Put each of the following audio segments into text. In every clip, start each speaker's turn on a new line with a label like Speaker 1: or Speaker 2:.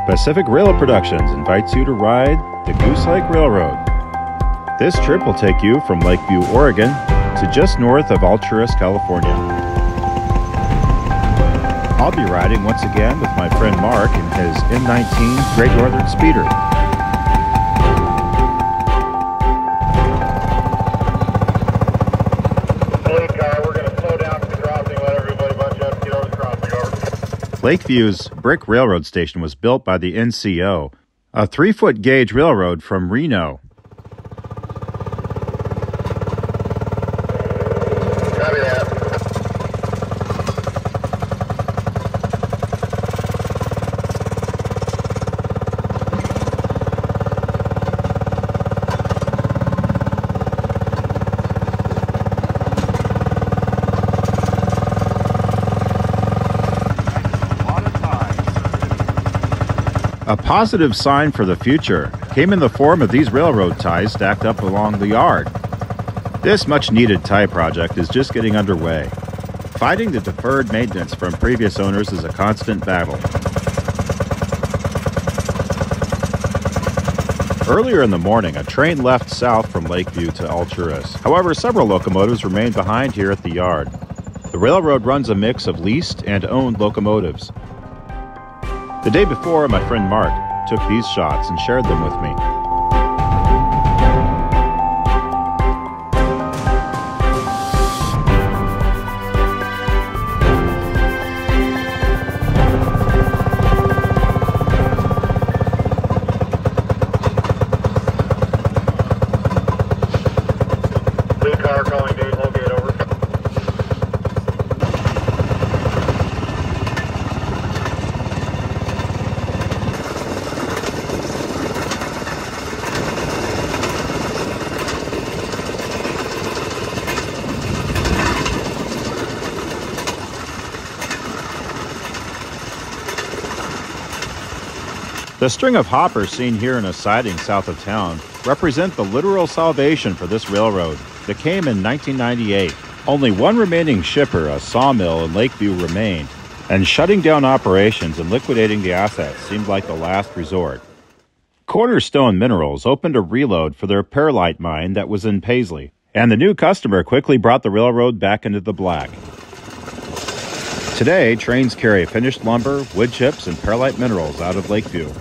Speaker 1: Pacific Rail Productions invites you to ride the Goose Lake Railroad. This trip will take you from Lakeview, Oregon to just north of Alturas, California. I'll be riding once again with my friend Mark in his M19 Great Northern Speeder. Lakeview's brick railroad station was built by the NCO, a 3-foot gauge railroad from Reno.
Speaker 2: Copy that.
Speaker 1: A positive sign for the future came in the form of these railroad ties stacked up along the yard. This much-needed tie project is just getting underway. Fighting the deferred maintenance from previous owners is a constant battle. Earlier in the morning, a train left south from Lakeview to Alturas. However, several locomotives remained behind here at the yard. The railroad runs a mix of leased and owned locomotives. The day before, my friend Mark took these shots and shared them with me.
Speaker 2: Blue car calling Dave Holgate, over.
Speaker 1: The string of hoppers seen here in a siding south of town represent the literal salvation for this railroad that came in 1998. Only one remaining shipper, a sawmill in Lakeview, remained, and shutting down operations and liquidating the assets seemed like the last resort. Cornerstone Minerals opened a reload for their perlite mine that was in Paisley, and the new customer quickly brought the railroad back into the black. Today, trains carry finished lumber, wood chips, and perlite minerals out of Lakeview.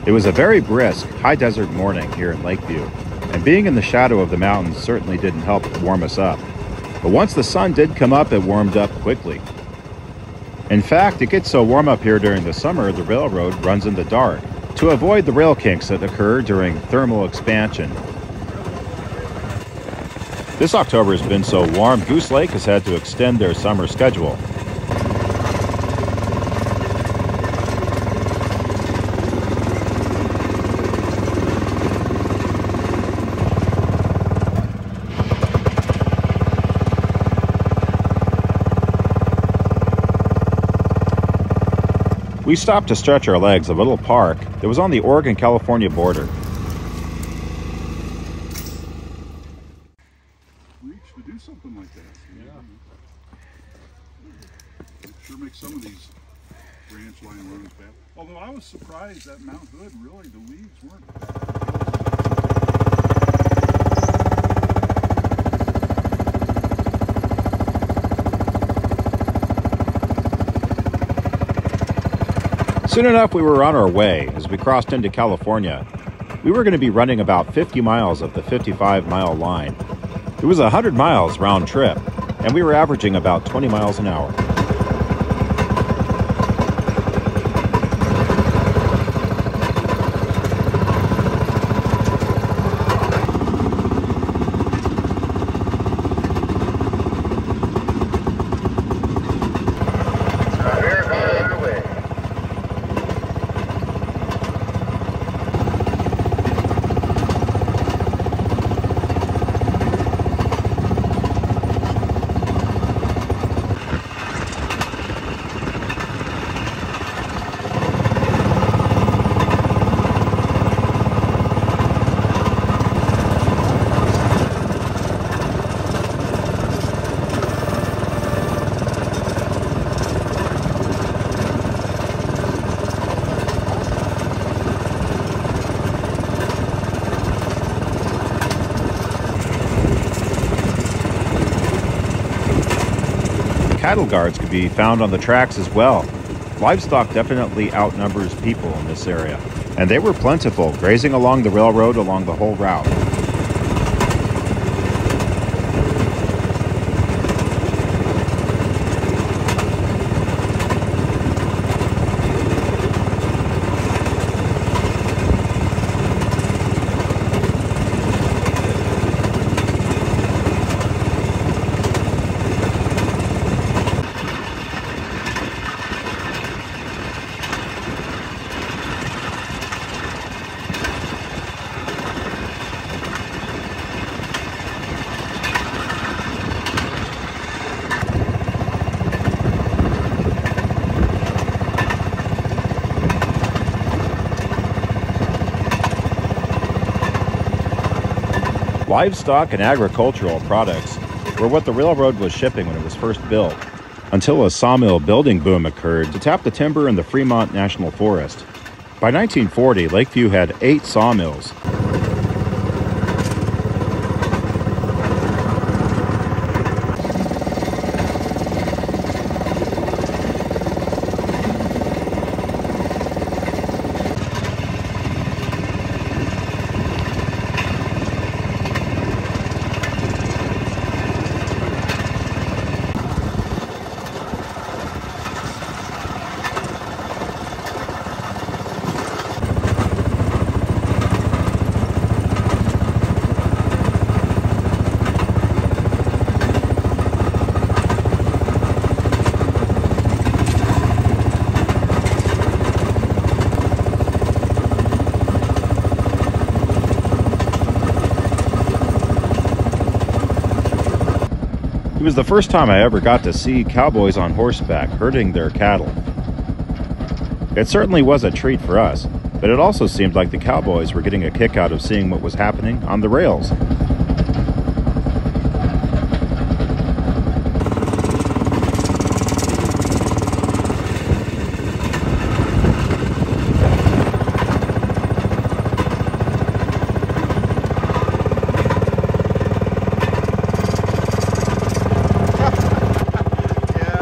Speaker 1: It was a very brisk, high-desert morning here in Lakeview, and being in the shadow of the mountains certainly didn't help warm us up. But once the sun did come up, it warmed up quickly. In fact, it gets so warm up here during the summer, the railroad runs in the dark to avoid the rail kinks that occur during thermal expansion. This October has been so warm, Goose Lake has had to extend their summer schedule. We stopped to stretch our legs at a little park that was on the Oregon-California border.
Speaker 3: Reach to do something like that. Yeah. It sure makes some of these branch line runs bad. Although I was surprised that Mount Hood, really, the leaves weren't bad.
Speaker 1: Soon enough, we were on our way. As we crossed into California, we were going to be running about 50 miles of the 55-mile line. It was 100 miles round trip, and we were averaging about 20 miles an hour. Cattle guards could be found on the tracks as well. Livestock definitely outnumbers people in this area, and they were plentiful, grazing along the railroad along the whole route. Livestock and agricultural products were what the railroad was shipping when it was first built, until a sawmill building boom occurred to tap the timber in the Fremont National Forest. By 1940, Lakeview had 8 sawmills. It was the first time I ever got to see cowboys on horseback herding their cattle. It certainly was a treat for us, but it also seemed like the cowboys were getting a kick out of seeing what was happening on the rails.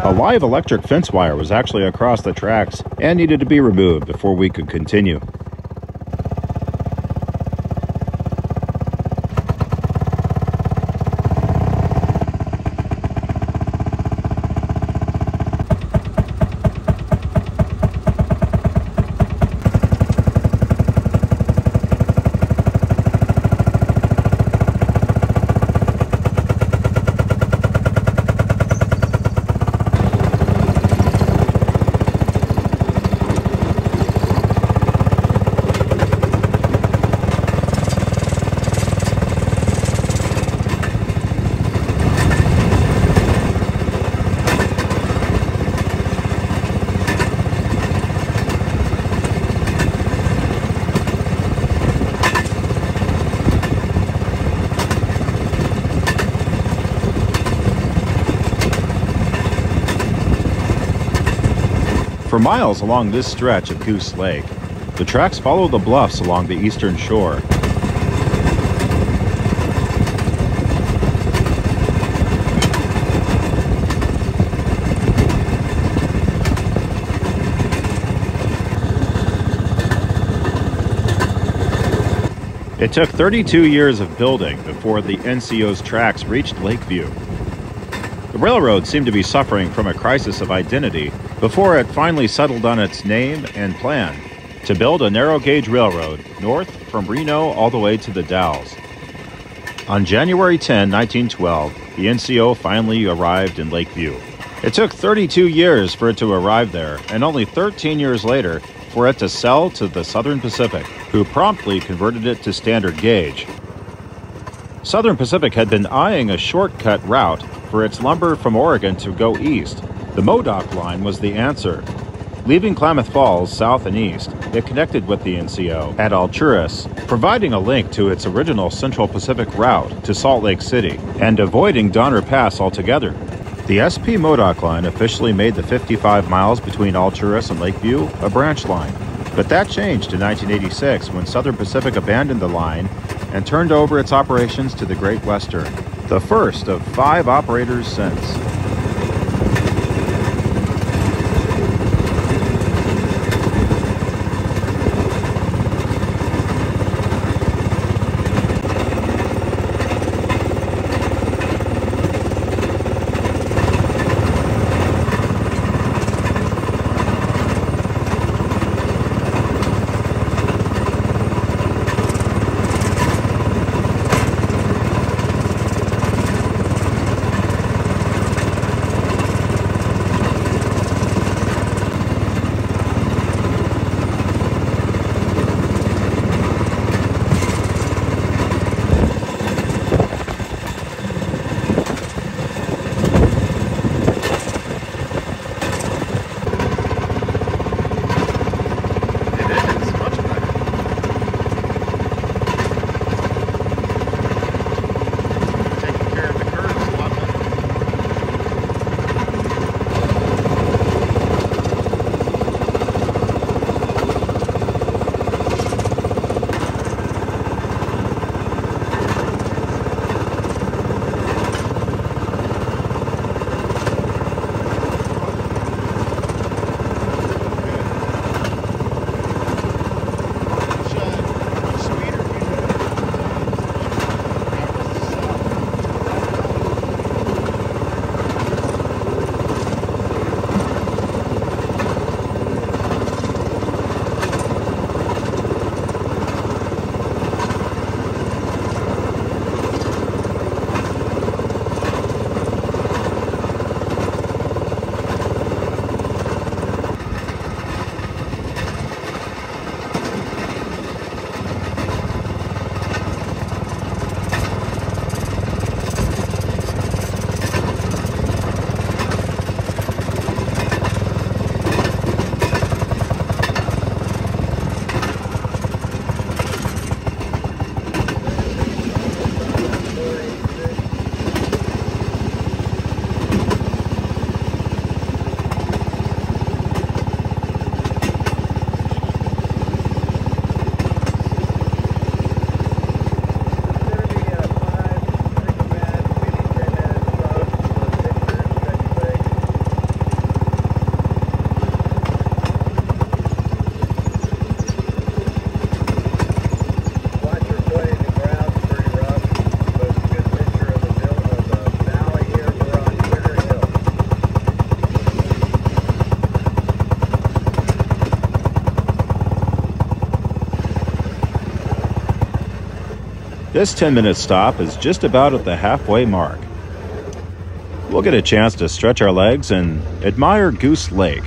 Speaker 1: A live electric fence wire was actually across the tracks and needed to be removed before we could continue. For miles along this stretch of Goose Lake, the tracks follow the bluffs along the eastern shore. It took 32 years of building before the NCO's tracks reached Lakeview. The railroad seemed to be suffering from a crisis of identity before it finally settled on its name and plan to build a narrow-gauge railroad north from Reno all the way to the Dalles. On January 10, 1912, the NCO finally arrived in Lakeview. It took 32 years for it to arrive there, and only 13 years later for it to sell to the Southern Pacific, who promptly converted it to standard gauge. Southern Pacific had been eyeing a shortcut route for its lumber from Oregon to go east. The Modoc line was the answer. Leaving Klamath Falls south and east, it connected with the NCO at Alturas, providing a link to its original Central Pacific route to Salt Lake City, and avoiding Donner Pass altogether. The SP Modoc line officially made the 55 miles between Alturas and Lakeview a branch line, but that changed in 1986 when Southern Pacific abandoned the line and turned over its operations to the Great Western, the first of 5 operators since. This 10-minute stop is just about at the halfway mark. We'll get a chance to stretch our legs and admire Goose Lake.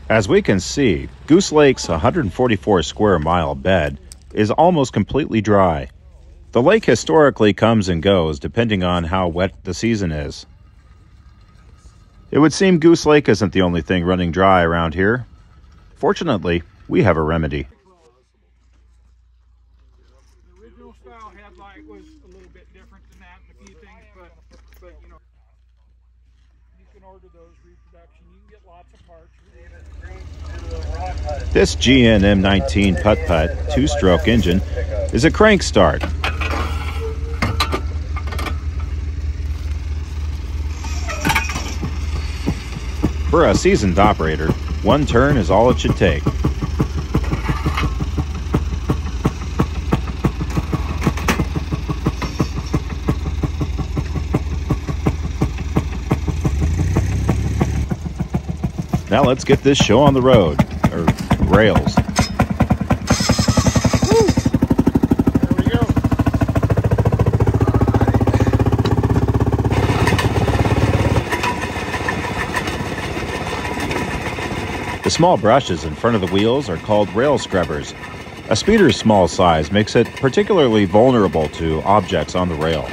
Speaker 1: As we can see, Goose Lake's 144 square mile bed is almost completely dry. The lake historically comes and goes depending on how wet the season is. It would seem Goose Lake isn't the only thing running dry around here. Fortunately, we have a remedy.
Speaker 4: The original style headlight was a little bit different than that in a few things, but you know, you can order those reproduction. You can get lots of parts.
Speaker 1: This GN M19 Putt-Putt two-stroke engine is a crank start. For a seasoned operator, one turn is all it should take. Now let's get this show on the road, or rails.
Speaker 4: Woo! There we go.
Speaker 1: The small brushes in front of the wheels are called rail scrubbers. A speeder's small size makes it particularly vulnerable to objects on the rail.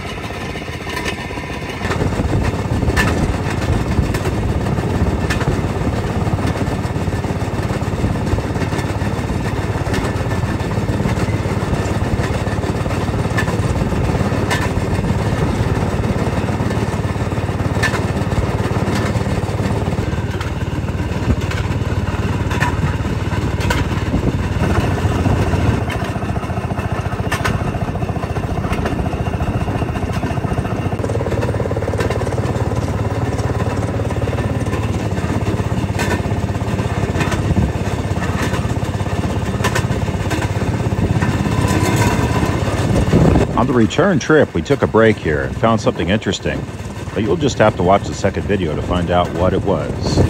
Speaker 1: On the return trip, we took a break here and found something interesting, but you'll just have to watch the second video to find out what it was.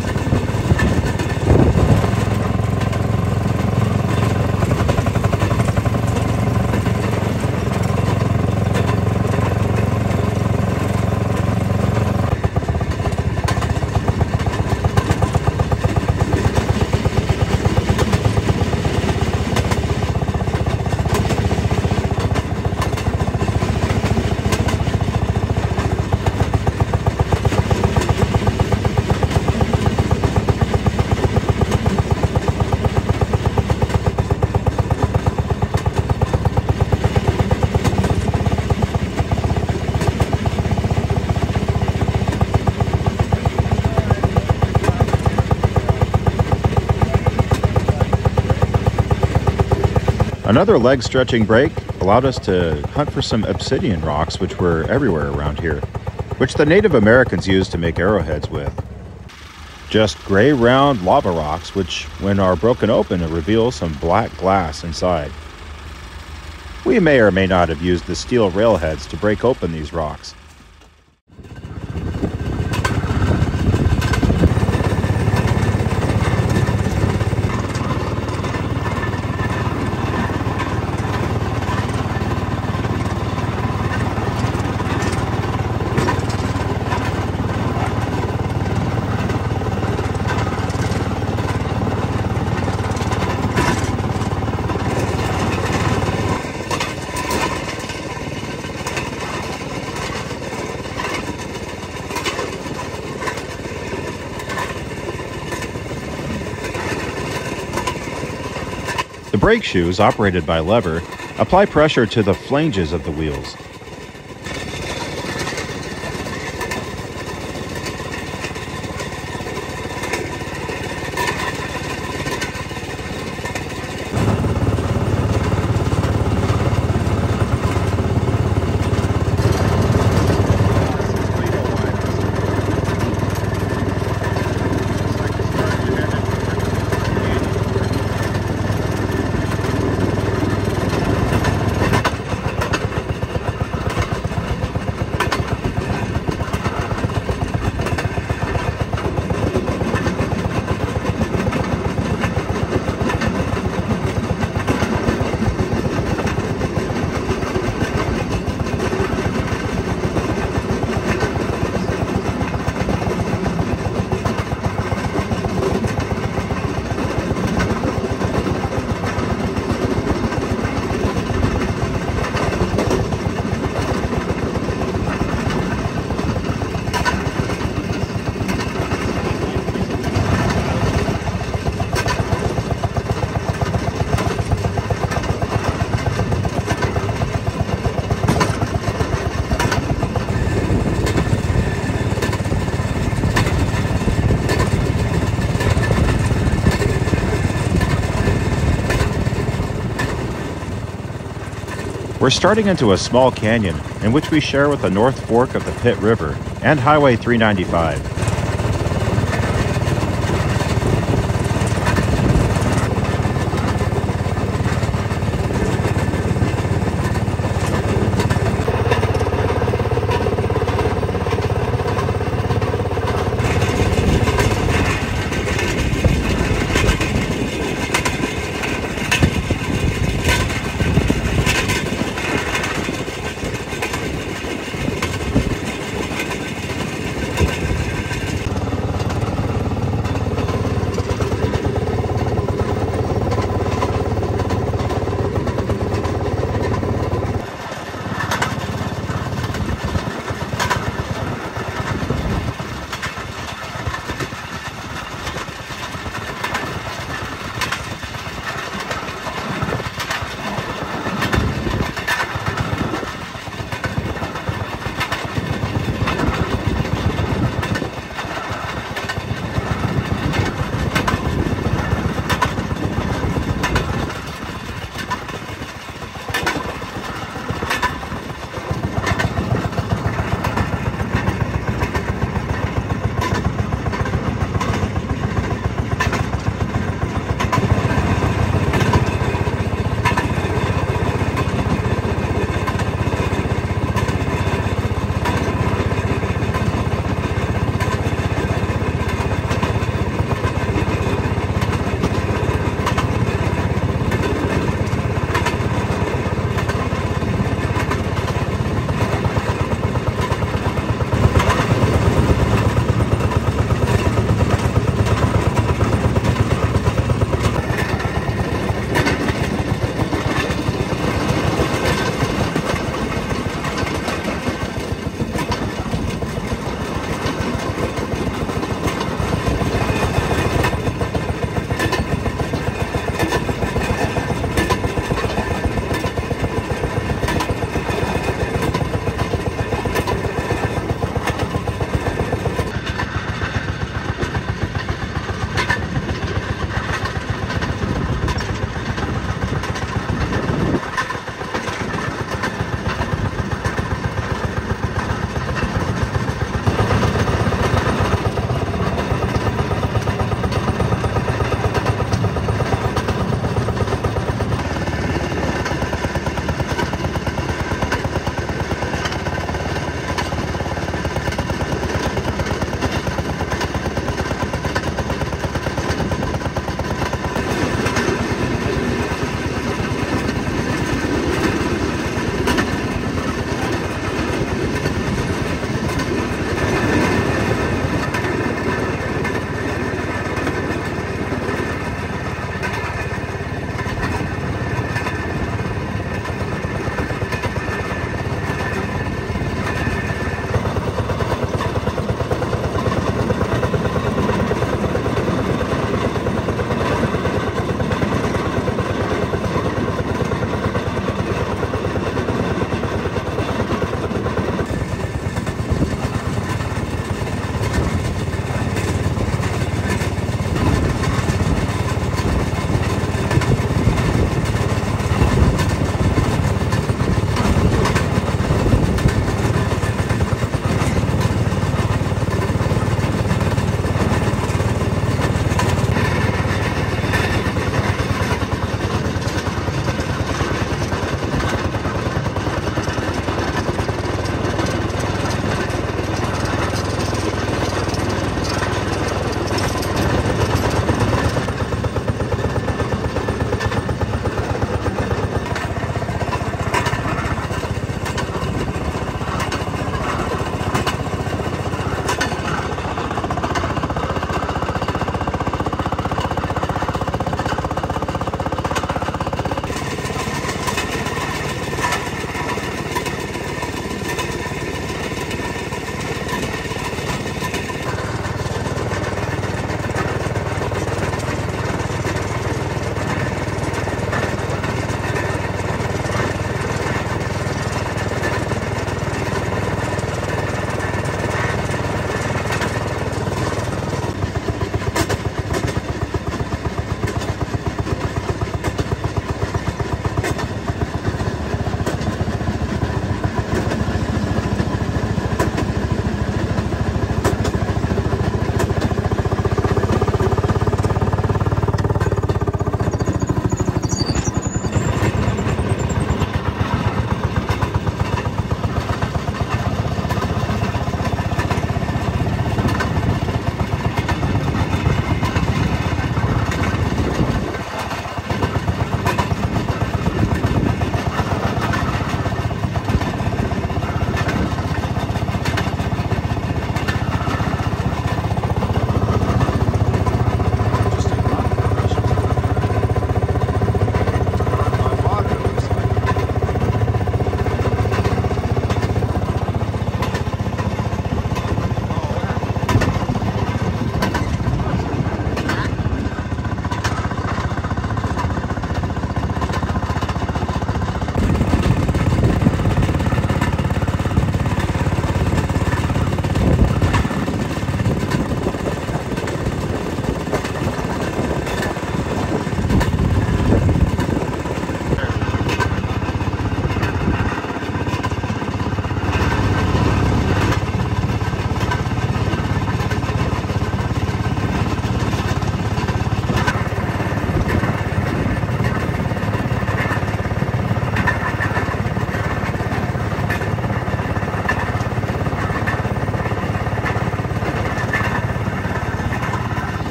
Speaker 1: Another leg-stretching break allowed us to hunt for some obsidian rocks, which were everywhere around here, which the Native Americans used to make arrowheads with. Just gray round lava rocks, which, when are broken open, reveal some black glass inside. We may or may not have used the steel railheads to break open these rocks. The brake shoes, operated by lever, apply pressure to the flanges of the wheels. We're starting into a small canyon in which we share with the North Fork of the Pitt River and Highway 395.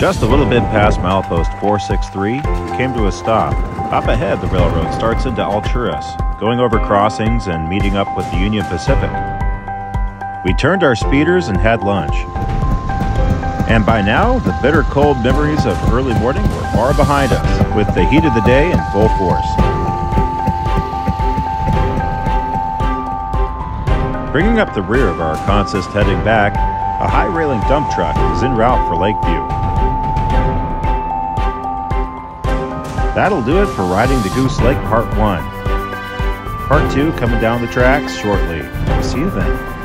Speaker 1: Just a little bit past milepost 463, we came to a stop. Up ahead, the railroad starts into Alturas, going over crossings and meeting up with the Union Pacific. We turned our speeders and had lunch. And by now, the bitter cold memories of early morning were far behind us, with the heat of the day in full force. Bringing up the rear of our consist heading back, a high-railing dump truck is en route for Lakeview. That'll do it for riding the Goose Lake Part 1. Part 2 coming down the tracks shortly. See you then.